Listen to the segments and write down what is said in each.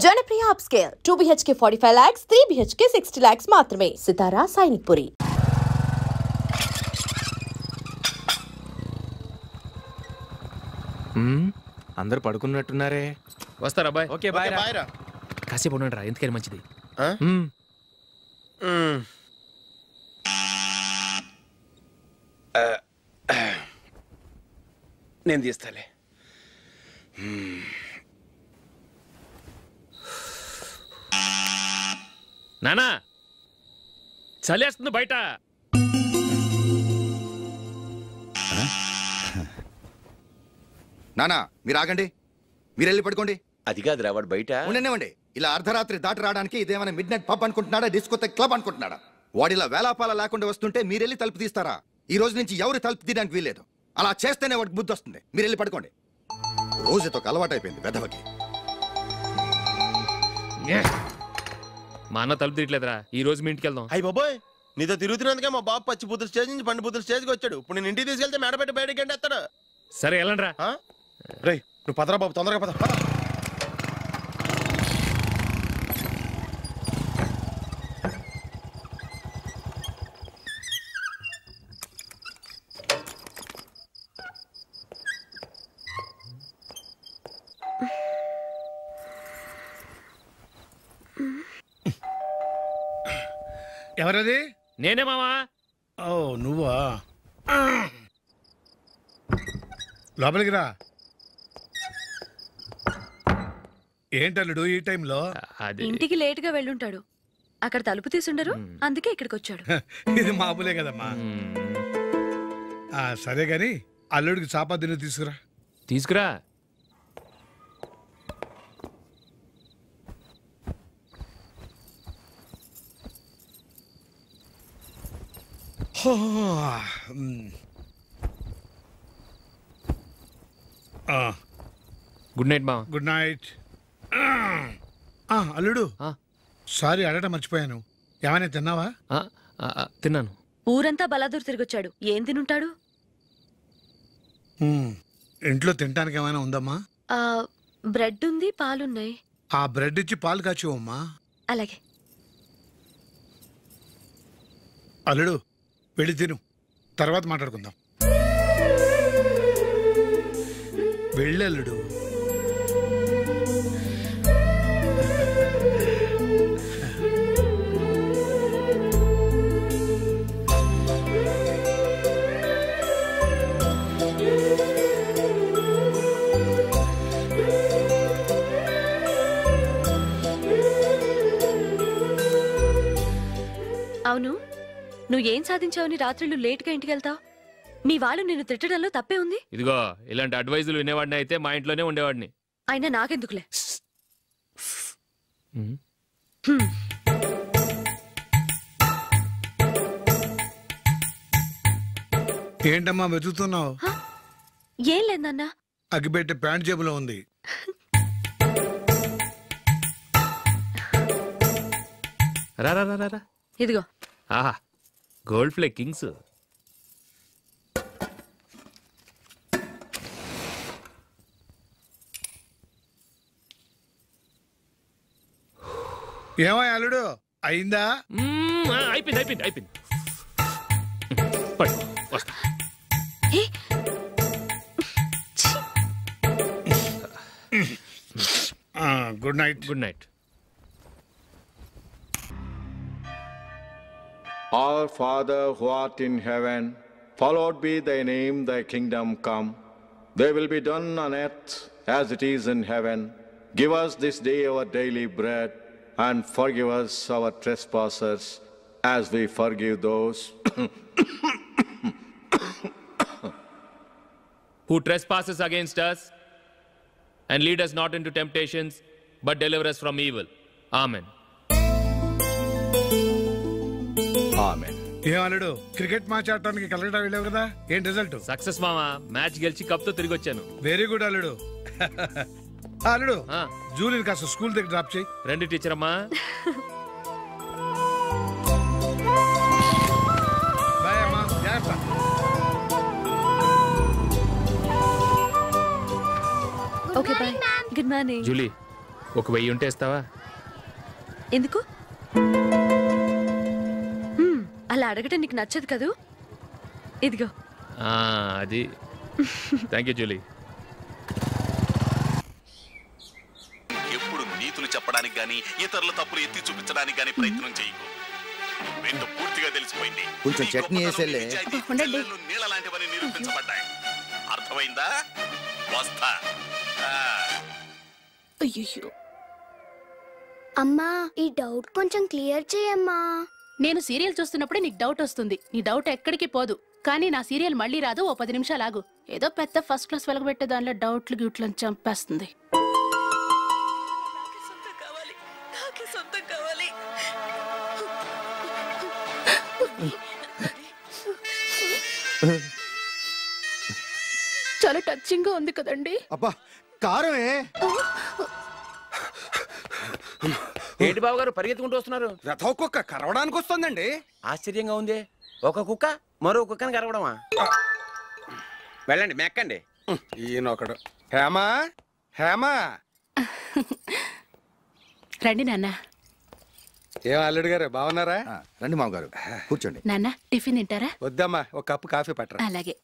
Janapriya upscale 2 BHK 45 lakhs, 3 BHK 60 lakhs మాత్రమే. సితారా సైనిక్పురి. అందరు పడుకున్నట్టున్నారే. వస్తారా బాయ్? ఓకే బాయ్ రా. కాసేపు ఉండండి రా, ఎందుకని మంచిది. నేను తీస్తాలే. నానా చలేస్తుంది బయట. నానా మీరు ఆగండి, మీరు వెళ్ళి పడుకోండి. అది కాదురా, వాడు బయట ఉండనివ్వండి. ఇలా అర్ధరాత్రి దాటి రావడానికి ఇదేమైనా mid night pub అనుకుంటున్నాడా, discotheque club అనుకుంటున్నాడా? వాడిలా వేలాపాల లేకుండా వస్తుంటే మీరెళ్ళి తలుపు తీస్తారా? ఈ రోజు నుంచి ఎవరు తలుపు తీయడానికి వీల్లేదు. అలా చేస్తేనే వాడికి బుద్ధి వస్తుంది. మీరు వెళ్ళి పడుకోండి. రోజుతో ఒక అలవాటు అయిపోయింది వెధవకి. మా అన్న తలుపు తీయట్లేదురా, ఈ రోజు మీ ఇంటికి వెళ్దాం. అయ్యి బాబోయ్, నీతో తిరుగుతున్నందుకే మా బాబు పచ్చి బుద్ధుల స్టేజ్ నుంచి పండు బుద్ధుల స్టేజ్కి వచ్చాడు. ఇప్పుడు నేను ఇంటికి తీసుకెళ్తే మేడపెట్టి బయటకి ఎండేస్తాడు. సరే వెళ్ళండి రా. రేయ్ నువ్వు పదరా బాబు, తొందరగా పద. ఎవరది? నేనే మావా. ఓ నువ్వా? లోపలికి రా. ఏంటల్లుడు ఈ టైంలో? ఇంటికి లేట్ గా వెళ్ళుంటాడు, అక్కడ తలుపు తీసుండరు, అందుకే ఇక్కడికి వచ్చాడు. ఇది మామూలే కదమ్మా. సరే గాని అల్లుడికి చాపాదిని తీసుకురా. తీసుకురా. గుడ్ నైట్ మావా. Good night. అల్లుడు సారీ అడగటం మర్చిపోయాను. ఏమైనా తిన్నావా? తిన్నాను. ఊరంతా బలాదూర్ తిరిగొచ్చాడు, ఏం తినుంటాడు? ఇంట్లో తినడానికి ఏమైనా ఉందమ్మా? బ్రెడ్ ఉంది, పాలున్నాయి. ఆ బ్రెడ్ ఇచ్చి పాలు కాచివమ్మా. అలాగే. అల్లుడు వెళ్ళి తిను, తర్వాత మాట్లాడుకుందాం. వెళ్ళి అల్లుడు. అవును, నువ్వేం సాధించావని రాత్రులు లేట్గా ఇంటికి వెళ్తావు? మీ వాళ్ళు నిన్ను తిట్టడంలో తప్పే ఉంది. ఇదిగో ఇలాంటి అడ్వైజులు వినేవాడిని అయితే మా ఇంట్లోనే ఉండేవాడిని. అయినా నాకెందుకులే. ఏంటమ్మా వెతుకుతున్నావు? ఏం లేదన్నా. అగ్గిపెట్టే ప్యాంట్ జేబులో ఉంది. రా రా రా రా. ఇదిగో. ఆహా, గోల్డ్ ఫ్లే కింగ్స్. ఏమో అల్లుడు అయిందా? అయిపోయింది అయిపోయింది అయిపోయింది. వస్తా. Good night. Good night. Our Father who art in heaven, hallowed be thy name, thy kingdom come. Thy will be done on earth as it is in heaven. Give us this day our daily bread, and forgive us our trespasses, as we forgive those who trespasses against us, and lead us not into temptations, but deliver us from evil. Amen. ఏం అల్లుడు, cricket match ఆడటానికి కలకటా వెళ్ళావు కదా, ఏం result? Success మామా, match గెలిచి cup తో తిరిగి వచ్చాను. వెరీ గుడ్ అల్లుడు. అల్లుడు జూలిని కాస్త స్కూల్ దగ్గర డ్రాప్ చేయి. రండి టీచర్ అమ్మా. బాయ్ అమ్మా, జాగ్రత్త. Okay bye. Good morning. Julie, ఒక 1000 ఉంటే ఇస్తావా? ఎందుకు? అలా అడగటం నీకు నచ్చదు కదూ? ఇదిగో. అది థ్యాంక్ యూ జూలీ. ఎప్పుడు నీతులు చెప్పడానికి గాని ఇతరుల తప్పులు ఎత్తి చూపించడానికి గాని ప్రయత్నం చేయకు. రెండు పూర్తిగా తెలిసిపోయింది. కొంచెం చట్నీ వేసేలే. నీళ్ళ లాంటివని నిరూపించబడ్డాయి. అర్థమైందా? వస్తా. అయ్యో అమ్మా, ఈ డౌట్ కొంచెం క్లియర్ చేయమ్మా. నేను సీరియల్ చూస్తున్నప్పుడే నీకు డౌట్ వస్తుంది. నీ డౌట్ ఎక్కడికి పోదు. కానీ నా సీరియల్ మళ్ళీ రాదు. ఓ 10 నిమిషాలు ఆగు. ఏదో పెద్ద ఫస్ట్ క్లాస్ వెలగబెట్టే దానిలో డౌట్లు గ్యూట్లను చంపేస్తుంది. చాలా టచింగ్ గా ఉంది కదండి. అబ్బా కారమే. ఏంటి బాబు గారు పరిగెత్తుకుంటూ వస్తున్నారు? రథం కుక్క కరవడానికి వస్తుందండి. ఆశ్చర్యంగా ఉంది. ఒక కుక్క మరో కుక్కని కరవడమా? వెళ్ళండి మెక్కండి. ఈయనొకడు. హేమా హేమా, రండి నాన్న. ఏం అల్లుడు గారు బాగున్నారా? రండి మామగారు కూర్చోండి. నాన్న టిఫిన్ తింటారా? వద్దమ్మా, ఒక కప్పు కాఫీ పట్టరా. అలాగే.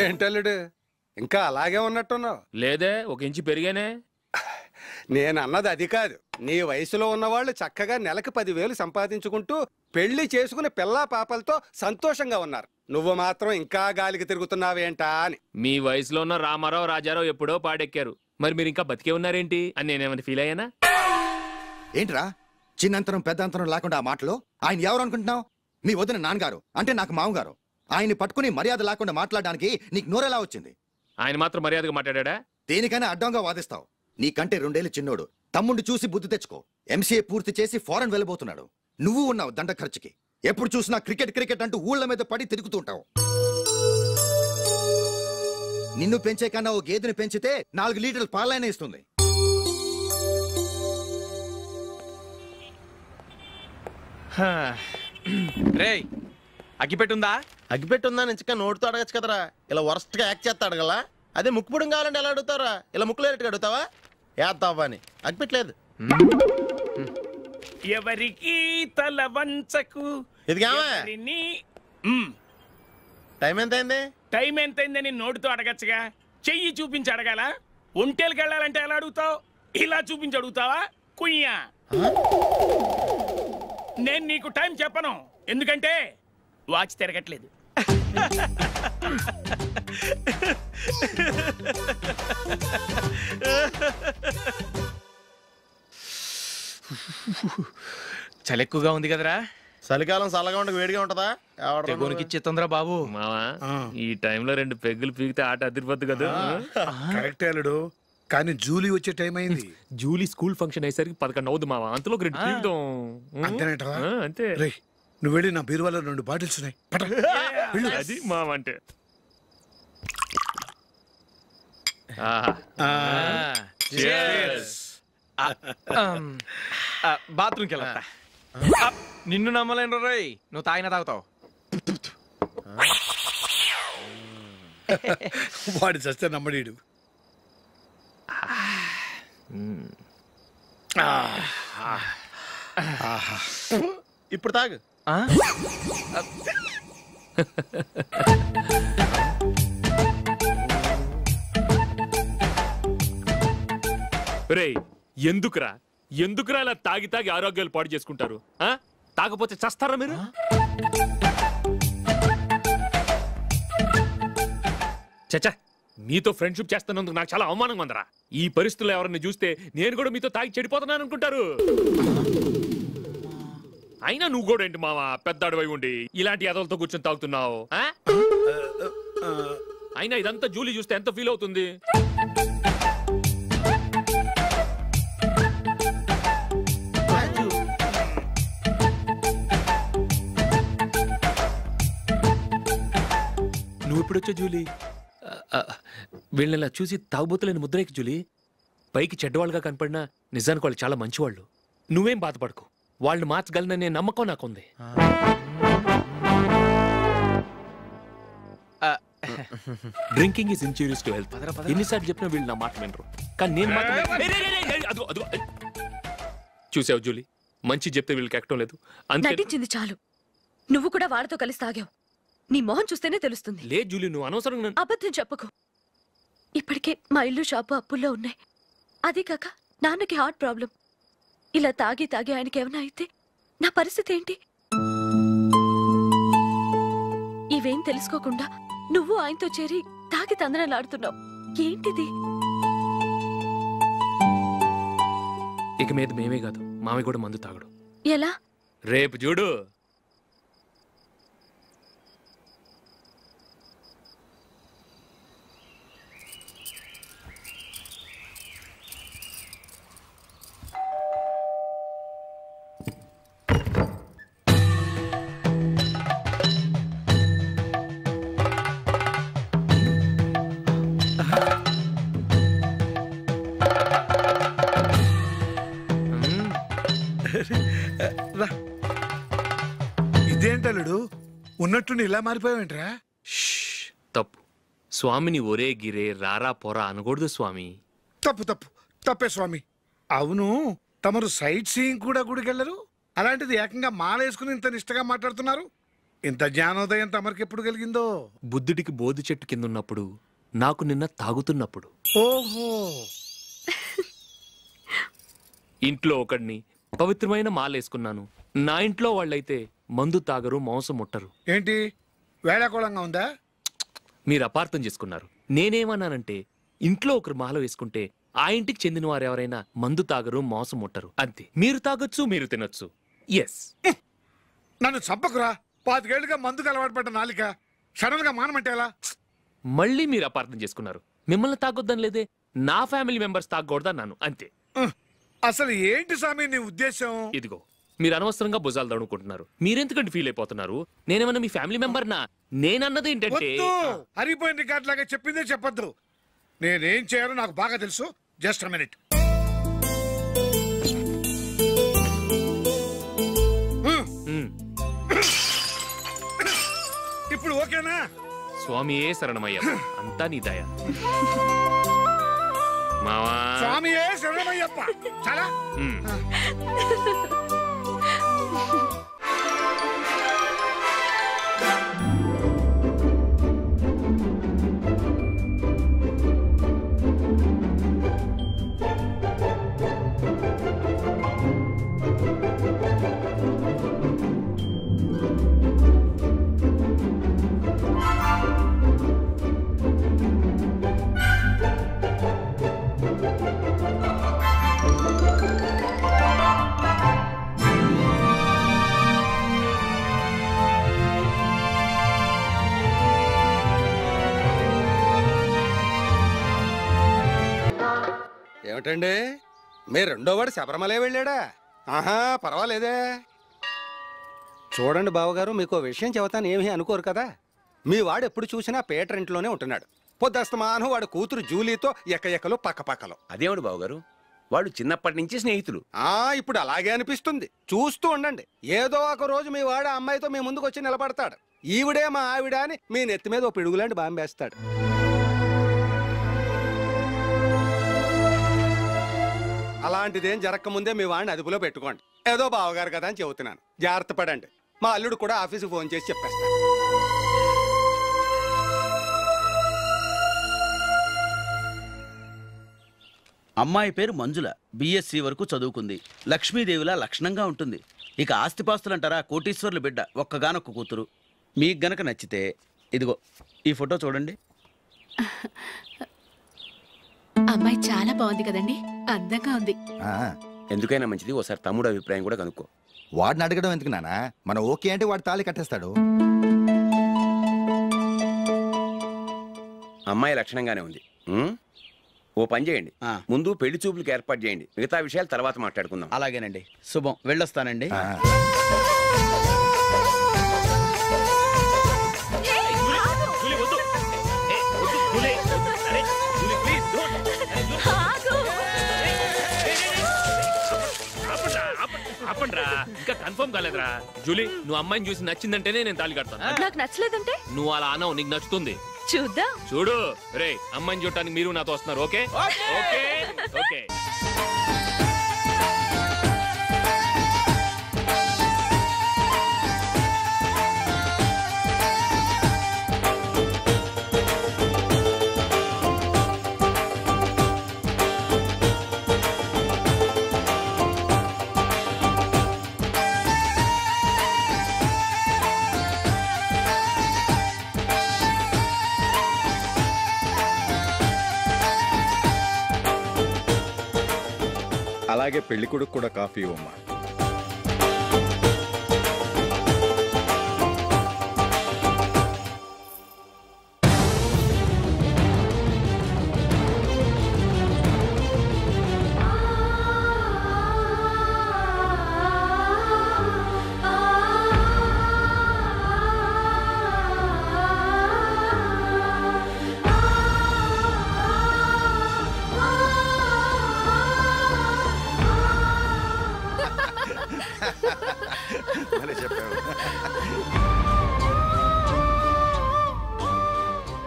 ఏంటల్లుడు ఇంకా అలాగే ఉన్నట్టున్నావు? లేదే, 1 ఇంచు పెరిగానే. నేను అన్నది అది కాదు. నీ వయసులో ఉన్నవాళ్ళు చక్కగా నెలకు 10,000 సంపాదించుకుంటూ పెళ్లి చేసుకుని పిల్లా పాపలతో సంతోషంగా ఉన్నారు. నువ్వు మాత్రం ఇంకా గాలికి తిరుగుతున్నావేంటా అని. మీ వయసులో ఉన్న రామారావు రాజారావు ఎప్పుడో పాడెక్కారు. మరి మీరు ఇంకా బతికే ఉన్నారేంటి అని నేనేమైనా ఫీల్ అయ్యానా? ఏంట్రా చిన్నంతరం పెద్దంతరం లేకుండా ఆ మాటలు? ఆయన ఎవరు అనుకుంటున్నావు? మీ వదిన నాన్నగారు, అంటే నాకు మామగారు. ఆయన్ని పట్టుకుని మర్యాద లేకుండా మాట్లాడడానికి నీకు నోరెలా వచ్చింది? ఆయన మాత్రం మర్యాదగా మాట్లాడా? దేనికైనా అడ్డంగా వాదిస్తావు. నీకంటే 2 ఏళ్ళు చిన్నోడు. తమ్ముడు చూసి బుద్ధి తెచ్చుకో. ఎంసీఏ పూర్తి చేసి ఫారెన్ వెళ్ళబోతున్నాడు. నువ్వు ఉన్నావు దండ ఖర్చుకి. ఎప్పుడు చూసినా క్రికెట్ క్రికెట్ అంటూ ఊళ్ళ మీద పడి తిరుగుతుంటావు. నిన్ను పెంచే కన్నా ఓ గేదెని పెంచితే 4 లీటర్ల పాలైనా ఇస్తుంది. రేయ్ అగ్గిపెట్టుందా? అగ్గిపెట్టుందా నుంచి నోటితో అడగచ్చు కదరా. ఇలా వరస్ట్ గా యాక్ట్ చేస్తా అడగలా? అదే ముక్కుపుడం కావాలంటే ఎలా అడుగుతారా? ఇలా ముక్కులేటట్టు అడుగుతావా? ఏత్తావా అని. అగ్గిపెట్టలేదు. ఎవరికి తల వంచకు. ఇది టైం ఎంత అయింది? టైం ఎంతైందని నోటితో అడగచ్చుగా. చెయ్యి చూపించి అడగాల? ఒంటేలకు వెళ్ళాలంటే ఎలా అడుగుతావు? ఇలా చూపించి అడుగుతావా? కుయ్యా. నేను నీకు టైం చెప్పను, ఎందుకంటే వాచ్ తిరగట్లేదు. చలి ఎక్కువగా ఉంది కదరా. చలికాలం చల్లగా ఉండక వేడిగా ఉంటదా? తెగోనికి తొందర బాబు. మావా ఈ టైంలో 2 పెగ్గులు పీకితే ఆట అదిరిపోద్దు కదా. కరెక్ట్ అల్లుడు, కానీ జూలీ వచ్చే టైం అయింది. జూలీ స్కూల్ ఫంక్షన్ అయ్యేసరికి 11 అవుద్ది మావా. అంతలో 2 పీకుదాం. అంతేనేటవా? అంతే. రేయ్ నువ్వు వెళ్ళి నా బీరువాలో 2 బాటిల్స్ ఉన్నాయి. అది మావా అంటే. బాత్రూమ్కి వెళ్ళా. నిన్ను నమ్మలేను రోయ్, నువ్వు తాగినా తాగుతావు. వాడి చస్తే నమ్మడీడు. ఇప్పుడు తాగు. రేయ్ ఎందుకురా ఇలా తాగి తాగి ఆరోగ్యాలు పాడు చేసుకుంటారు? తాగపోతే చస్తారా మీరు? చచ్చా, మీతో ఫ్రెండ్షిప్ చేస్తున్నందుకు నాకు చాలా అవమానంగా ఉందరా. ఈ పరిస్థితుల్లో ఎవరిని చూస్తే నేను కూడా మీతో తాగి చెడిపోతున్నాను అనుకుంటారు. అయినా నువ్వు కూడా ఏంటి మావా, పెద్ద అడవై ఉండి ఇలాంటి ఎదలతో కూర్చొని తాగుతున్నావు? అయినా ఇదంతా జూలీ చూస్తే ఎంత ఫీల్ అవుతుంది? నువ్వు ఎప్పుడొచ్చా జూలీ? వీళ్ళని చూసి తాగుబోతులేని ముద్రేకి జూలీ. పైకి చెడ్డవాళ్ళుగా కనపడినా నిజానికి వాళ్ళు చాలా మంచివాళ్ళు. నువ్వేం బాధపడకు, వాళ్ళని మార్చగలననే నమ్మకం నాకుంది. Drinking is injurious to health. ఎన్నిసార్లు చెప్పినా వీళ్ళు నా మాట వినరు. కానీ నేను మాత్రం చూసావు జూలీ, మంచి చెప్తే వీళ్ళకి ఎక్కడం లేదు. నటించింది చాలు. నువ్వు కూడా వాళ్ళతో కలిసి తాగావు. నీ మొహం చూస్తేనే తెలుస్తుంది. లే జూలీ, నువ్వు అనవసరంగా అబద్ధం చెప్పకు. ఇప్పటికే మా ఇల్లు షాపు అప్పుల్లో ఉన్నాయి. అదే కాక నాన్నకి హార్ట్ ప్రాబ్లం. ఇలా తాగి తాగి ఆయనకి ఏమైనా అయితే నా పరిస్థితి ఏంటి? ఇవేం తెలుసుకోకుండా నువ్వు ఆయనతో చేరి తాగి తందనలాడుతున్నావు. ఏంటిది? ఇక మీద మేమే కాదు, మామి కూడా మందు తాగడు. ఎలా? రేపు చూడు. ఇదేంటలుడు ఉన్నట్టుండి ఇలా మారిపోయావేంట్రా? తప్పు స్వామిని ఒరే గిరే రారా పోరా అనకూడదు స్వామి. తప్పే స్వామి. అవును, తమరు సైట్ సీయింగ్ కూడా గుడికెళ్ళరు. అలాంటిది ఏకంగా మాలేసుకుని ఇంత నిష్టగా మాట్లాడుతున్నారు. ఇంత జ్ఞానోదయం తమరికి ఎప్పుడు కలిగిందో? బుద్ధుడికి బోధి చెట్టు కింద ఉన్నప్పుడు, నాకు నిన్న తాగుతున్నప్పుడు. ఓహో. ఇంట్లో ఒకడిని పవిత్రమైన మాలేసుకున్నాను. నా ఇంట్లో వాళ్ళైతే మందు తాగరు, మాంసం ముట్టరు. ఏంటి వేళాకోళంగా ఉందా? మీరు అపార్థం చేసుకున్నారు. నేనేమన్నానంటే, ఇంట్లో ఒకరు మాల వేసుకుంటే ఆ ఇంటికి చెందిన వారు ఎవరైనా మందు తాగరు, మాంసం ముట్టరు అంతే. మీరు తాగొచ్చు, మీరు తినొచ్చు. ఎస్. నన్ను చంపకురా. 5 ఏళ్లుగా మందుకు అలవాటు పడ్డ నాలిక సడన్ గా మానమంటే ఎలా? మళ్ళీ మీరు అపార్థం చేసుకున్నారు. మిమ్మల్ని తాగొద్దని లేదే, నా ఫ్యామిలీ మెంబర్స్ తాగకూడదన్నాను అంతే. అసలు ఏంటి స్వామి నీ ఉద్దేశం? ఇదిగో, మీరు అనవసరంగా భుజాలు దడుకుంటున్నారు. మీరెందుకంటే ఫీల్ అయిపోతున్నారు? నేనేమన్నా మీ ఫ్యామిలీ మెంబర్నా? నేనన్నది ఏంటంటే, హరిపోయిన రికార్డ్ లాగా చెప్పిందే చెప్పొద్దు. నేనేం చేయాలో నాకు బాగా తెలుసు. Just a minute. ఇప్పుడు ఓకేనా? స్వామియే శరణమయ్య, అంతా నీ దయ. మావా స్వామియే శరణమయ్యప్ప. చాలా ఏమిటండి, మీ రెండోవాడు శబరిమలే వెళ్ళాడా? ఆహా, పర్వాలేదే. చూడండి బావగారు, మీకు విషయం చెబుతాను, ఏమీ అనుకోరు కదా. మీ వాడు ఎప్పుడు చూసినా పీటర్ ఇంట్లోనే ఉంటున్నాడు. పొద్దస్తమానం వాడు కూతురు జూలీతో ఎక్కలు పక్కపక్కలు. అదేవాడు బావగారు, వాడు చిన్నప్పటి నుంచి స్నేహితులు. ఇప్పుడు అలాగే అనిపిస్తుంది. చూస్తూ ఉండండి, ఏదో ఒక రోజు మీ వాడు అమ్మాయితో మీ ముందుకు వచ్చి నిలబడతాడు. ఈవిడే మా ఆవిడ అని మీ నెత్తి మీద ఓ పిడుగులాంటి బాంబేస్తాడు. అలాంటిదేం జరగకముందే మీ వాడిని అదుపులో పెట్టుకోండి. ఏదో బావగారు కదా అని చెబుతున్నాను, జాగ్రత్త పడండి. మా అల్లుడు కూడా ఆఫీసుకు ఫోన్ చేసి చెప్పేస్తాను. అమ్మాయి పేరు మంజుల, బిఎస్సి వరకు చదువుకుంది. లక్ష్మీదేవిలా లక్షణంగా ఉంటుంది. ఇక ఆస్తిపాస్తులంటారా, కోటీశ్వర్లు బిడ్డ, ఒక్కగానొక్క కూతురు. మీకు గనక నచ్చితే ఇదిగో ఈ ఫోటో చూడండి. అమ్మాయి చాలా బాగుంది కదండి, అందంగా ఉంది. ఎందుకైనా మంచిది ఓసారి తమ్ముడు అభిప్రాయం కూడా కనుక్కో. వాడిని అడగడం ఎందుకు నానా? మనం ఓకే అంటే వాడు తాళి కట్టేస్తాడు. అమ్మాయి లక్షణంగానే ఉంది. ఓ పని చేయండి, ముందు పెళ్లి చూపులకు ఏర్పాటు చేయండి. మిగతా విషయాలు తర్వాత మాట్లాడుకుందాం. అలాగేనండి. శుభం, వెళ్ళొస్తానండి. ఇంకా కన్ఫర్మ్ కాలేదురా. జూలీ, నువ్వు అమ్మాయిని చూసి నచ్చిందంటేనే నేను తాళి కడతాను. నాకు నచ్చలేదంటే? నువ్వు అలా అనవు, నీకు నచ్చుతుంది. చూద్దాం. చూడు రే, అమ్మాయిని చూడటానికి మీరు నాతో వస్తున్నారు. Okay okay okay. అలాగే పెళ్లి కొడుకు కూడా కాఫీ ఇవ్వమ్మా.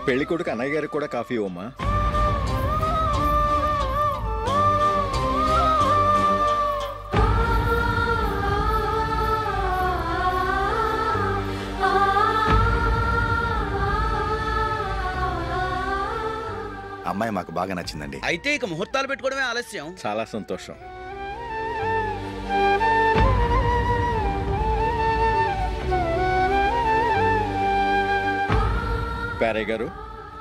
పెళ్లి కొడుకు అన్నయ్య గారికి కూడా కాఫీ ఇవ్వమ్మా. అమ్మాయి మాకు బాగా నచ్చిందండి. అయితే ఇక ముహూర్తాలు పెట్టుకోవడమే ఆలస్యం. చాలా సంతోషం. పేరయ్య గారు,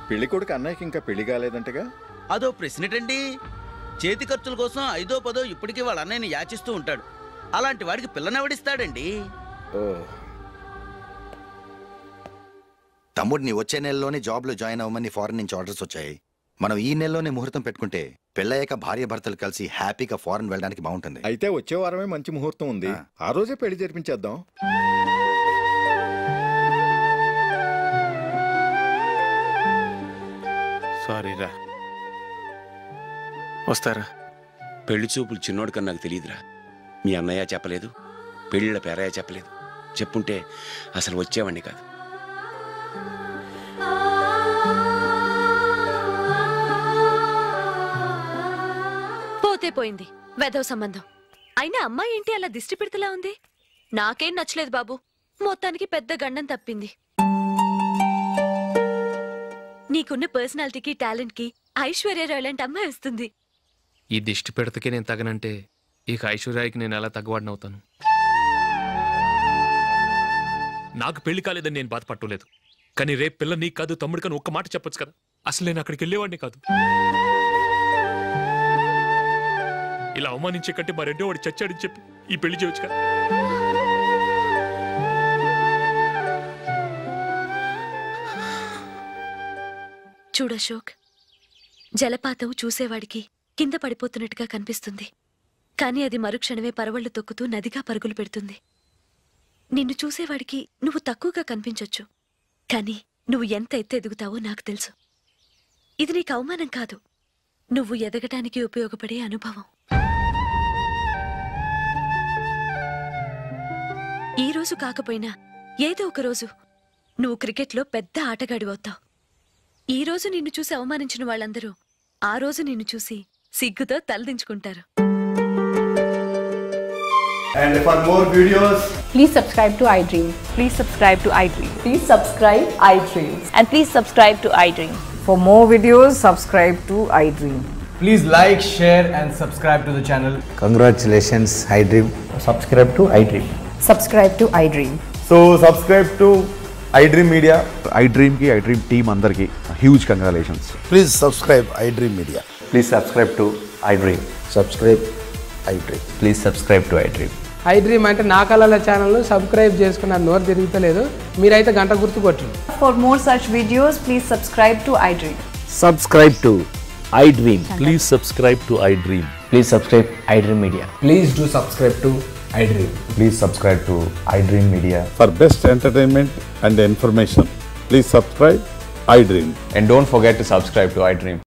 పెళ్లి కొడుకు అన్నయ్యకి ఇంకా పెళ్లి కాలేదంటగా? అదో ప్రశ్నటండి. చేతి ఖర్చుల కోసం 5ో 10 ఇప్పటికీ వాళ్ళ అన్నయ్యని యాచిస్తూ ఉంటాడు. అలాంటి వాడికి పిల్లనెవడిస్తాడండి? తమ్ముడిని వచ్చే నెలలోనే జాబ్లో జాయిన్ అవ్వమని ఫారెన్ నుంచి ఆర్డర్స్ వచ్చాయి. మనం ఈ నెలలోనే ముహూర్తం పెట్టుకుంటే పెళ్ళయ్యాక భార్య భర్తలు కలిసి హ్యాపీగా ఫారెన్ వెళ్ళడానికి బాగుంటుంది. అయితే వచ్చే వారమే మంచి ముహూర్తం ఉంది. ఆ రోజే పెళ్లి జరిపించేద్దాం. సారీరా. వస్తారా? పెళ్లి చూపులు చిన్నోడు కన్నా నాకు తెలియదురా. మీ అన్నయ్య చెప్పలేదు, పెళ్ళిళ్ళ పేరయ్య చెప్పలేదు. చెప్పుంటే అసలు వచ్చేవాడిని కాదు. పోతే పోయింది వెధవ సంబంధం. అయినా అమ్మాయి ఏంటి అలా దిష్టి పెడతలా ఉంది? నాకేం నచ్చలేదు బాబు. మొత్తానికి పెద్ద గండం తప్పింది. నీకున్న పర్సనాలిటీకి టాలెంట్ కి ఐశ్వర్యరాయ్ లాంటి అమ్మాయి వస్తుంది. ఈ దిష్టి పెడతకే నేను తగనంటే ఇక ఐశ్వర్యాకి నేను ఎలా తగ్గవాడినవుతాను? నాకు పెళ్లి కాలేదని నేను బాధపట్టలేదు. కానీ రేపు పిల్ల నీకు కాదు తమ్ముడు కానీ ఒక్క మాట చెప్పొచ్చు కదా. అసలు నేను అక్కడికి వెళ్ళేవాడిని కాదు. ఇలా అవమానించే కంటే మా రెండో వాడు చచ్చాడని చెప్పి ఈ పెళ్లి చేయొచ్చు కదా. చూడశోక్, జలపాతం చూసేవాడికి కింద పడిపోతున్నట్టుగా కనిపిస్తుంది. కానీ అది మరుక్షణమే పరవళ్లు తొక్కుతూ నదిగా పరుగులు పెడుతుంది. నిన్ను చూసేవాడికి నువ్వు తక్కువగా కనిపించొచ్చు, కానీ నువ్వు ఎంత ఎత్తు ఎదుగుతావో నాకు తెలుసు. ఇది నీకు అవమానం కాదు, నువ్వు ఎదగటానికి ఉపయోగపడే అనుభవం. ఈ రోజు కాకపోయినా ఏదో ఒక రోజు నువ్వు క్రికెట్లో పెద్ద ఆటగాడివవుతావు. ఈ రోజు నిన్ను చూసి అవమానించిన వాళ్ళందరూ ఆ రోజు నిన్ను చూసి సిగ్గుతో తలదించుకుంటారు. And for more videos, please subscribe to iDream. Please subscribe to iDream. Please subscribe iDream. And please subscribe to iDream. For more videos, subscribe to iDream. please like, share and subscribe to the channel. Congratulations, iDream. Subscribe to iDream. Subscribe to iDream. So subscribe to iDream Media. iDream ki iDream team andarki huge congratulations. Please subscribe iDream Media. Please subscribe to iDream. Subscribe iDream. Please subscribe to iDream. iDream అంటే నా కళల channel subscribe చేసుకున్న నోరు తిరుగుతలేదు. మీరైతే గంట గుర్తు కొట్టండి. For more such videos, please subscribe to iDream. Subscribe to iDream. Please subscribe to iDream. Please subscribe iDream Media. Please do subscribe to iDream. Please subscribe to iDream Media. For best entertainment and information, please subscribe iDream. And don't forget to subscribe to iDream.